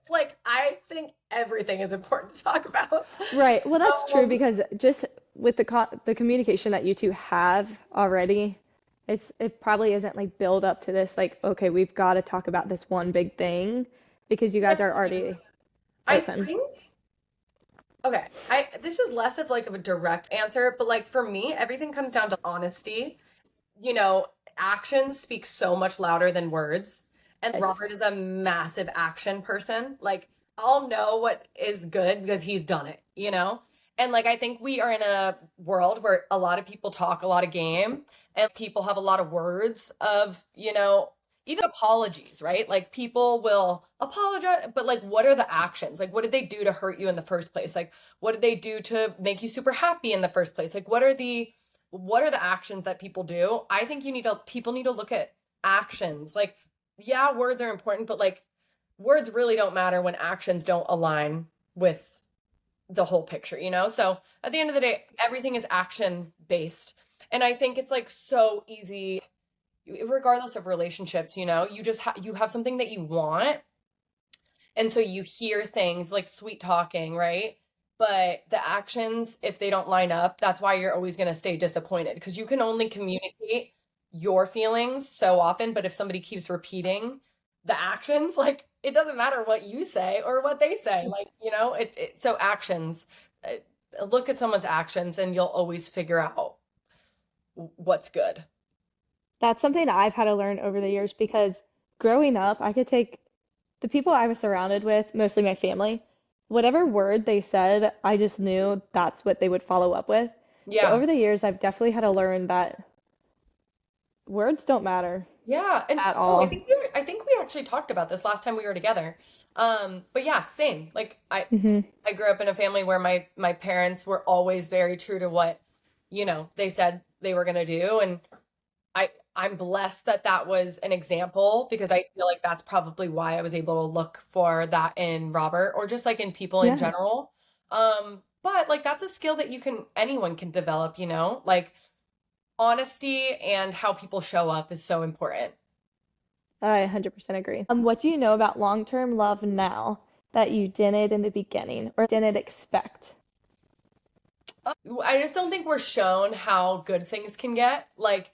Like I think everything is important to talk about. Right. Well, that's true Um, because just with the communication that you two have already, it probably isn't like build up to this like, okay, we've got to talk about this one big thing because you yeah, guys are already I open. think okay. I this is less of like of a direct answer, but like for me, everything comes down to honesty. You know, actions speak so much louder than words. And Yes. Robert is a massive action person. Like I'll know what is good because he's done it, you know? And like I think we are in a world where a lot of people talk a lot of game and people have a lot of words of, you know, even apologies, right? Like people will apologize, but like what are the actions? Like what did they do to hurt you in the first place? Like what did they do to make you super happy in the first place? Like what are the actions that people do? I think people need to look at actions. Like yeah, words are important, but like words really don't matter when actions don't align with the whole picture, you know? So at the end of the day, everything is action based. And I think it's like so easy, regardless of relationships, you know, you have something that you want. And so you hear things like sweet talking, right? But the actions, if they don't line up, that's why you're always going to stay disappointed because you can only communicate your feelings so often. But if somebody keeps repeating the actions, like it doesn't matter what you say or what they say. Like, you know, so actions, look at someone's actions and you'll always figure out what's good. That's something I've had to learn over the years because growing up, I could take the people I was surrounded with, mostly my family, whatever word they said, I just knew that's what they would follow up with. So Yeah. over the years, I've definitely had to learn that words don't matter Yeah, and at no, all. I think we actually talked about this last time we were together. But yeah, same. Like Hmm. I grew up in a family where my parents were always very true to what, you know, they said they were going to do, and I'm blessed that that was an example because I feel like that's probably why I was able to look for that in Robert or just like in people in Yeah, general. But like that's a skill that anyone can develop, you know? Like honesty and how people show up is so important. I 100% agree. What do you know about long-term love now that you didn't in the beginning or didn't expect? I just don't think we're shown how good things can get. Like,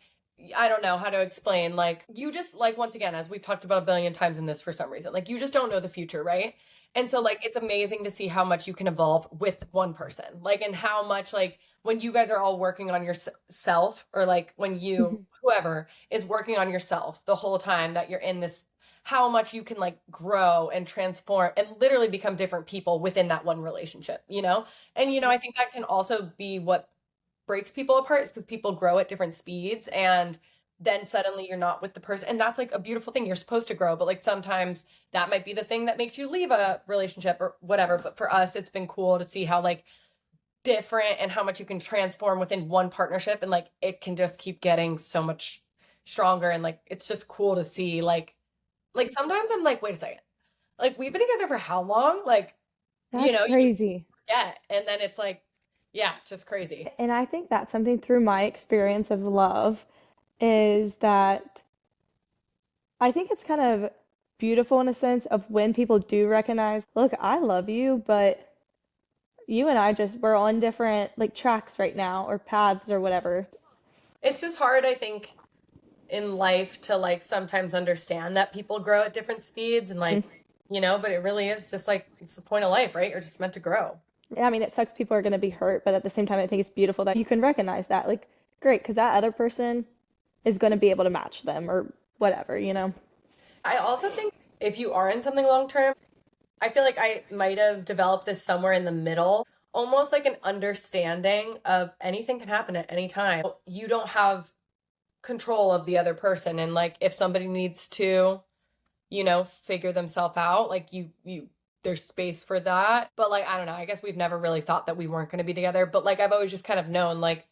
I don't know how to explain. Like, you just, like, once again, as we've talked about a billion times in this for some reason, like, you just don't know the future, right? And so, like, it's amazing to see how much you can evolve with one person. Like, and how much, like, when you guys are all working on yourself, or like when Mhm. whoever is working on yourself the whole time that you're in this how much you can like grow and transform and literally become different people within that one relationship, you know? And I think that can also be what breaks people apart is because people grow at different speeds, and then suddenly you're not with the person, and that's like a beautiful thing. You're supposed to grow, but like sometimes that might be the thing that makes you leave a relationship or whatever. But for us, it's been cool to see how like different and how much you can transform within one partnership, and like it can just keep getting so much stronger, and like it's just cool to see like sometimes I'm like, wait a second, like we've been together for how long? Like, That's you just crazy. forget, and then it's like, yeah, it's just crazy. And I think that's something through my experience of love is that I think it's kind of beautiful in a sense of when people do recognize, look, I love you, but you and I just, we're on different like tracks right now or paths or whatever. It's just hard, I think, in life to like sometimes understand that people grow at different speeds, and like, but it really is just like it's the point of life, right? You're just meant to grow. Yeah, I mean, it sucks people are going to be hurt, but at the same time, I think it's beautiful that you can recognize that. Like, great, because that other person is going to be able to match them or whatever, you know? I also think if you are in something long term, I feel like I might have developed this somewhere in the middle, almost like an understanding of anything can happen at any time. You don't have control of the other person, and like if somebody needs to, figure themselves out, like there's space for that. But like I don't know, I guess we've never really thought that we weren't going to be together, but like I've always just kind of known like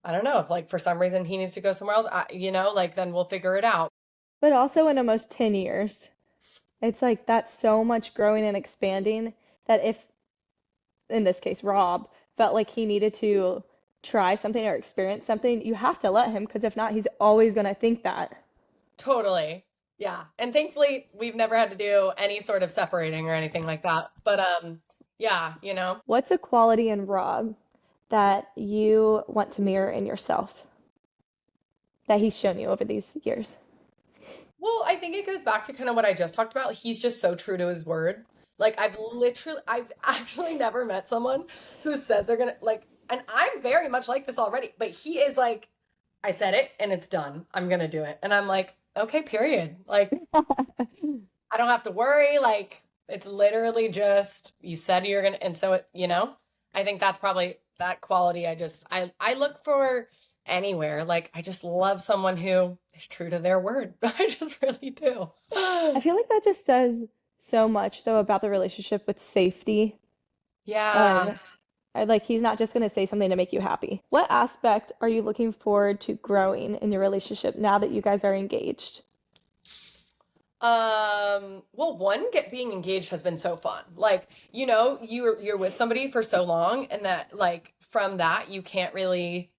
I don't know if like for some reason he needs to go somewhere else, like then we'll figure it out. But also in almost 10 years, it's like that's so much growing and expanding that if, in this case, Rob felt like he needed to try something or experience something, you have to let him because if not, he's always going to think that. Totally. Yeah. And thankfully we've never had to do any sort of separating or anything like that. But yeah, What's a quality in Rob that you want to mirror in yourself that he's shown you over these years? Well, I think it goes back to kind of what I just talked about. He's just so true to his word. Like I've actually never met someone who says they're gonna like, and I'm very much like this already, but he is like, I said it and it's done. I'm gonna do it. And I'm like, okay, period. Like, I don't have to worry. Like, it's literally just you said you're gonna, and so I think that's probably that quality. I look for anywhere. Like, I just love someone who is true to their word. I just really do. I feel like that just says so much, though, about the relationship with safety. Yeah. And like, he's not just going to say something to make you happy. What aspect are you looking forward to growing in your relationship now that you guys are engaged? Well, one, get being engaged has been so fun. Like, you're with somebody for so long, and that like from that you can't really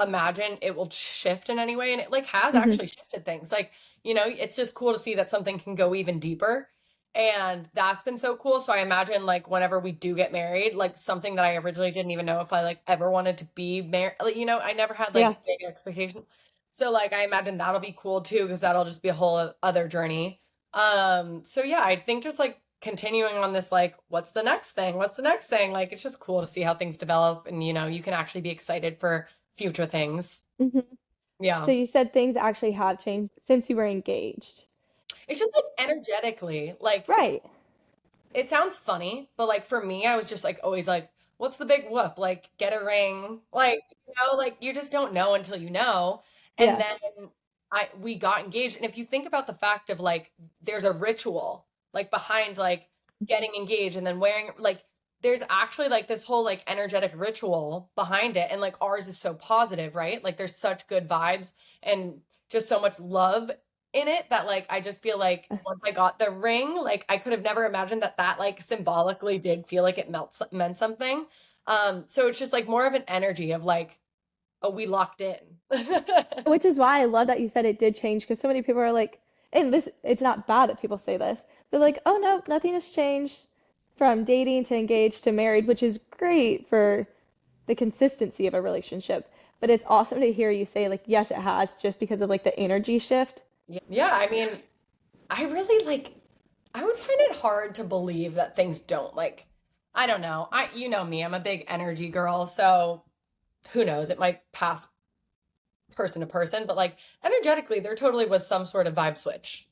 imagine it will shift in any way, and it like has Hmm. actually shifted things. Like, it's just cool to see that something can go even deeper, and that's been so cool. So I imagine like whenever we do get married, like something that I originally didn't even know if I like ever wanted to be married, like, I never had Yeah. like big expectations. So like I imagine that'll be cool too, because that'll just be a whole other journey. So yeah, I think just like continuing on this, like, what's the next thing, like it's just cool to see how things develop, and you can actually be excited for future things. Hmm. So Yeah. you said things actually have changed since you were engaged. It's just like energetically, like Right. it sounds funny, but like for me, I was just like always like, what's the big whoop? Like get a ring. Like, like you just don't know until you know. And Yeah. then we got engaged. And if you think about the fact of like there's a ritual like behind like getting engaged and then wearing like there's actually like this whole like energetic ritual behind it. And like ours is so positive, right? Like there's such good vibes and just so much love in it that like I just feel like once I got the ring, like I could have never imagined that like symbolically did feel like it meant something. So it's just like more of an energy of like, oh, we locked in. Which is why I love that you said it did change because so many people are like, and this, it's not bad that people say this. They're like, oh no, nothing has changed from dating to engaged to married, which is great for the consistency of a relationship. But it's awesome to hear you say, like, yes, it has, just because of like the energy shift. Yeah, I mean, I really like I would find it hard to believe that things don't like I don't know. You know me, I'm a big energy girl, so who knows? It might pass person to person, but like energetically there totally was some sort of vibe switch.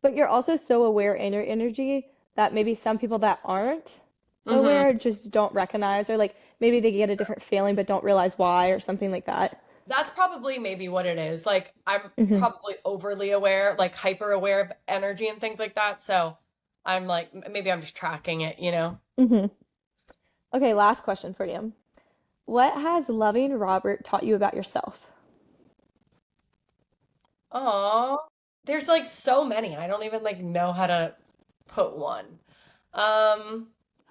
but you're also so aware in your energy that maybe some people that aren't Hmm. aware just don't recognize, or like maybe they get a different feeling but don't realize why or something like that. That's probably maybe what it is. Like I'm Hmm. probably overly aware, like hyper aware of energy and things like that. So I'm like, maybe I'm just tracking it, you know? Hmm. Okay, last question for you. What has loving Robert taught you about yourself? Oh, there's like so many. I don't even like know how to put one. Um,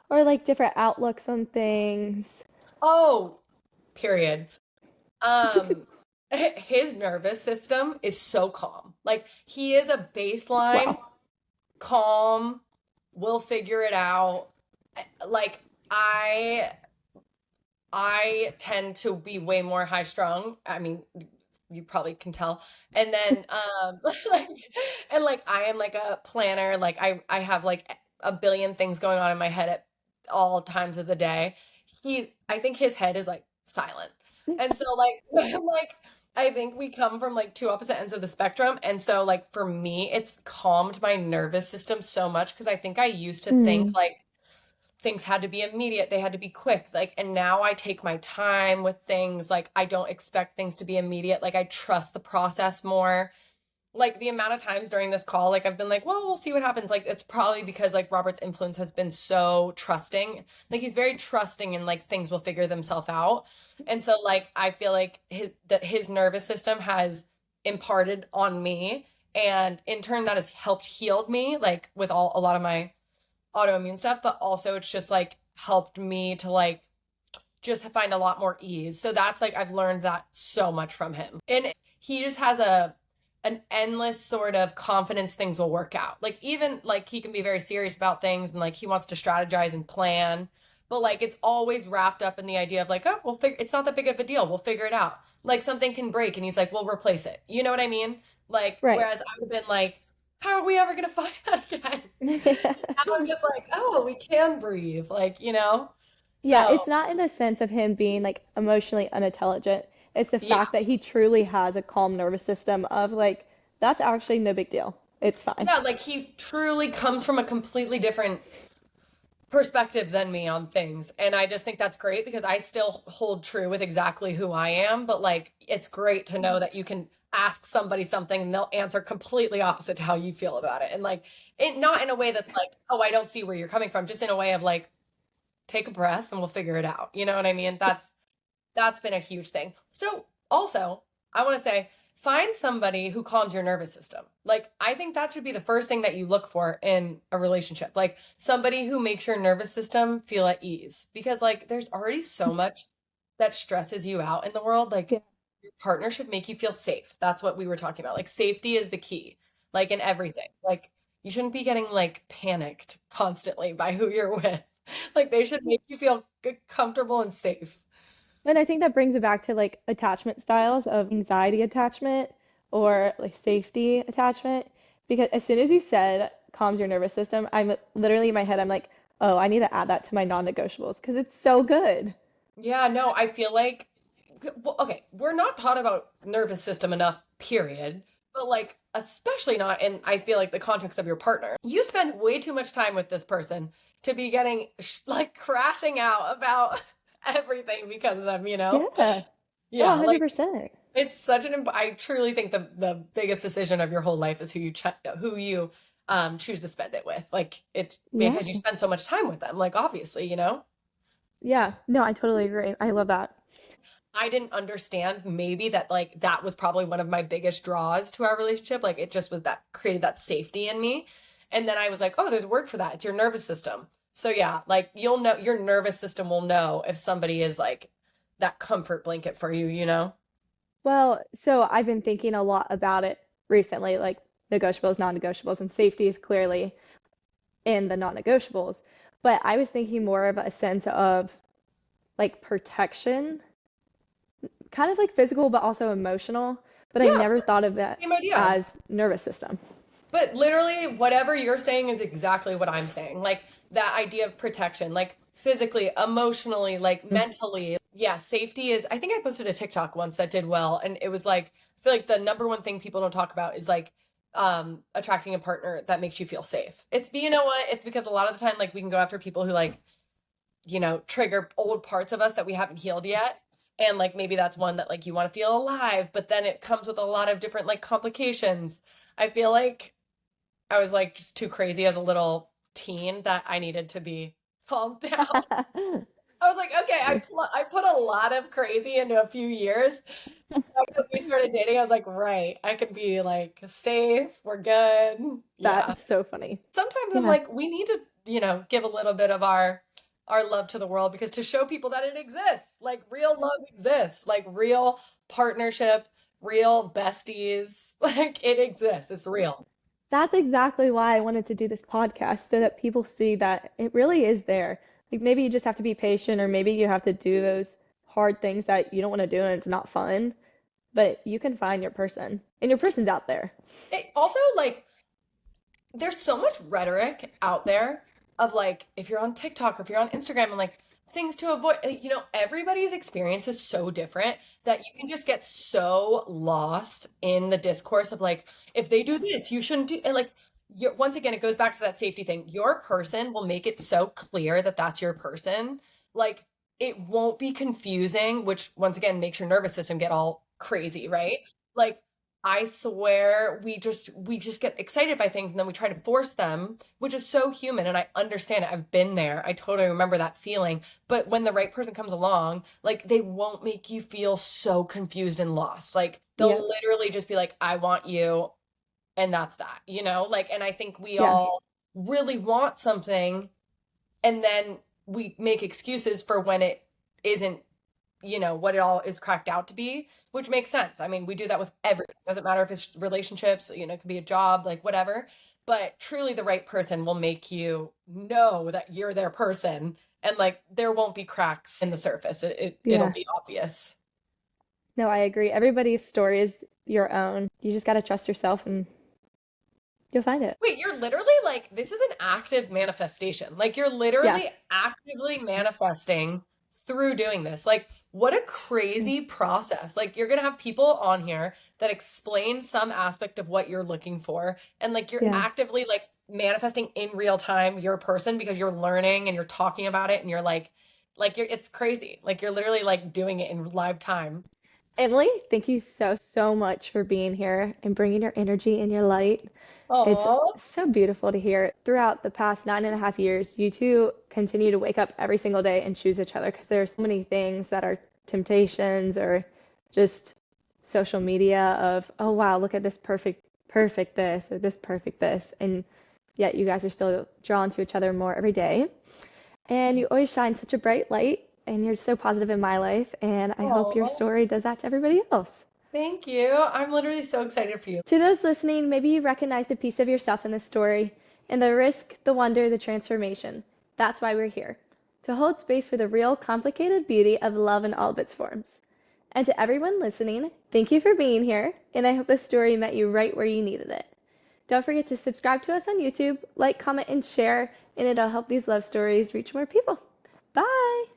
Or like different outlooks on things? oh, period. Um, his nervous system is so calm. Like he is a baseline Wow. calm, we'll figure it out. Like I I tend to be way more high strung. I mean, you probably can tell. And then like and like I am like a planner. Like I have like a billion things going on in my head at all times of the day. I think his head is like silent. And so like like I think we come from like two opposite ends of the spectrum. And so like for me, it's calmed my nervous system so much because I think I used to think Mm. like things had to be immediate, they had to be quick, like, and now I take my time with things. Like I don't expect things to be immediate, like I trust the process more. Like the amount of times during this call, like I've been like, well, we'll see what happens. Like it's probably because like Robert's influence has been so trusting. Like he's very trusting and like things will figure themselves out. And so like I feel like his nervous system has imparted on me, and in turn that has helped healed me like with all a lot of my autoimmune stuff, but also it's just like helped me to like just find a lot more ease. So that's like I've learned that so much from him. And he just has a an endless sort of confidence things will work out. Like even like he can be very serious about things and like he wants to strategize and plan, but like it's always wrapped up in the idea of like, oh, we'll figure it's not that big of a deal. We'll figure it out. Like something can break and he's like, we'll replace it. You know what I mean? Like Right. whereas I would have been like, how are we ever gonna find that again? Now I'm just like, oh, we can breathe, like, you know? Yeah, So, it's not in the sense of him being like emotionally unintelligent. It's the yeah. fact that he truly has a calm nervous system of like, that's actually no big deal. It's fine. Yeah, like he truly comes from a completely different perspective than me on things. And I just think that's great because I still hold true with exactly who I am. But like, it's great to know that you can ask somebody something and they'll answer completely opposite to how you feel about it. And like, it not in a way that's like, oh, I don't see where you're coming from, just in a way of like, take a breath and we'll figure it out. You know what I mean? That's been a huge thing. So, also, I want to say find somebody who calms your nervous system. Like, I think that should be the first thing that you look for in a relationship. Like, somebody who makes your nervous system feel at ease. Because, like, there's already so much that stresses you out in the world. Like, Yeah. your partner should make you feel safe. That's what we were talking about. Like, safety is the key, like, in everything. Like, you shouldn't be getting, like, panicked constantly by who you're with. Like, they should make you feel good, comfortable and safe. And I think that brings it back to like attachment styles of anxiety attachment or like safety attachment. Because as soon as you said calms your nervous system, I'm literally in my head, I'm like, oh, I need to add that to my non-negotiables because it's so good. Yeah, no, I feel like, well, okay, we're not taught about nervous system enough, period. But like, especially not in, I feel like the context of your partner. You spend way too much time with this person to be getting like crashing out about everything because of them, you know? Yeah. Oh, Yeah, like 100%. it's such an, I truly think the biggest decision of your whole life is who you choose to spend it with. Like it, Yeah. because you spend so much time with them, like obviously, you know? Yeah. No, I totally agree. I love that. I didn't understand maybe that like that was probably one of my biggest draws to our relationship. Like it just was that created that safety in me. And then I was like, oh, there's a word for that. It's your nervous system. So yeah, like you'll know your nervous system will know if somebody is like that comfort blanket for you, you know? Well, so I've been thinking a lot about it recently, like negotiables, non-negotiables, and safety is clearly in the non-negotiables. But I was thinking more of a sense of like protection, kind of like physical, but also emotional. But I Yeah, never thought of it same idea. as nervous system. But literally, whatever you're saying is exactly what I'm saying. Like that idea of protection, like physically, emotionally, like Mm. mentally. Yeah, safety is, I think I posted a TikTok once that did well. And it was like, I feel like the number one thing people don't talk about is like attracting a partner that makes you feel safe. You know what? It's because a lot of the time, like we can go after people who like, trigger old parts of us that we haven't healed yet. And like maybe that's one that like you want to feel alive, but then it comes with a lot of different like complications. I feel like I was like just too crazy as a little teen that I needed to be calmed down. I was like, okay, I put a lot of crazy into a few years. When we started dating, I was like, right, I can be like safe, we're good. Yeah. That's so funny. Sometimes I'm Yeah. like, we need to, give a little bit of our love to the world because to show people that it exists, like real love exists, like real partnership, real besties, like it exists. It's real. That's exactly why I wanted to do this podcast so that people see that it really is there. Like maybe you just have to be patient, or maybe you have to do those hard things that you don't want to do and it's not fun, but you can find your person, and your person's out there. It also like there's so much rhetoric out there of like if you're on TikTok or if you're on Instagram and like things to avoid, everybody's experience is so different that you can just get so lost in the discourse of like if they do this, you shouldn't do and like once again it goes back to that safety thing. Your person will make it so clear that that's your person. Like it won't be confusing, which once again makes your nervous system get all crazy, right? Like I swear we just get excited by things and then we try to force them, which is so human and I understand it. I've been there. I totally remember that feeling. But when the right person comes along, like they won't make you feel so confused and lost. Like they'll Yep. literally just be like, I want you, and that's that, Like, and I think we Yeah. all really want something and then we make excuses for when it isn't what it all is cracked out to be, which makes sense. I mean, we do that with everything. Doesn't matter if it's relationships, it could be a job, like whatever. But truly the right person will make you know that you're their person and like there won't be cracks in the surface. It'll Yeah. be obvious. No, I agree. Everybody's story is your own. You just got to trust yourself and you'll find it. Wait, you're literally like, this is an active manifestation. Like, you're Yeah. literally actively manifesting through doing this. Like, what a Mm. crazy process. Like, you're going to have people on here that explain some aspect of what you're looking for. And like, you're Yeah. actively like manifesting in real time your person because you're learning and you're talking about it and you're like, it's crazy. Like, you're literally like doing it in live time. Emily, thank you so, so much for being here and bringing your energy and your light. It's Oh, so beautiful to hear. Throughout the past 9.5 years, you two continue to wake up every single day and choose each other because there are so many things that are temptations or just social media of, oh wow, look at this perfect this or this perfect this. And yet you guys are still drawn to each other more every day. And you always shine such a bright light and you're so positive in my life. And I hope your oh, story does that to everybody else. thank you. I'm literally so excited for you. To those listening, maybe you recognize a piece of yourself in this story, and the risk, the wonder, the transformation. That's why we're here, to hold space for the real, complicated beauty of love in all of its forms. And to everyone listening, thank you for being here, and I hope this story met you right where you needed it. Don't forget to subscribe to us on YouTube, like, comment, and share, and it'll help these love stories reach more people. Bye!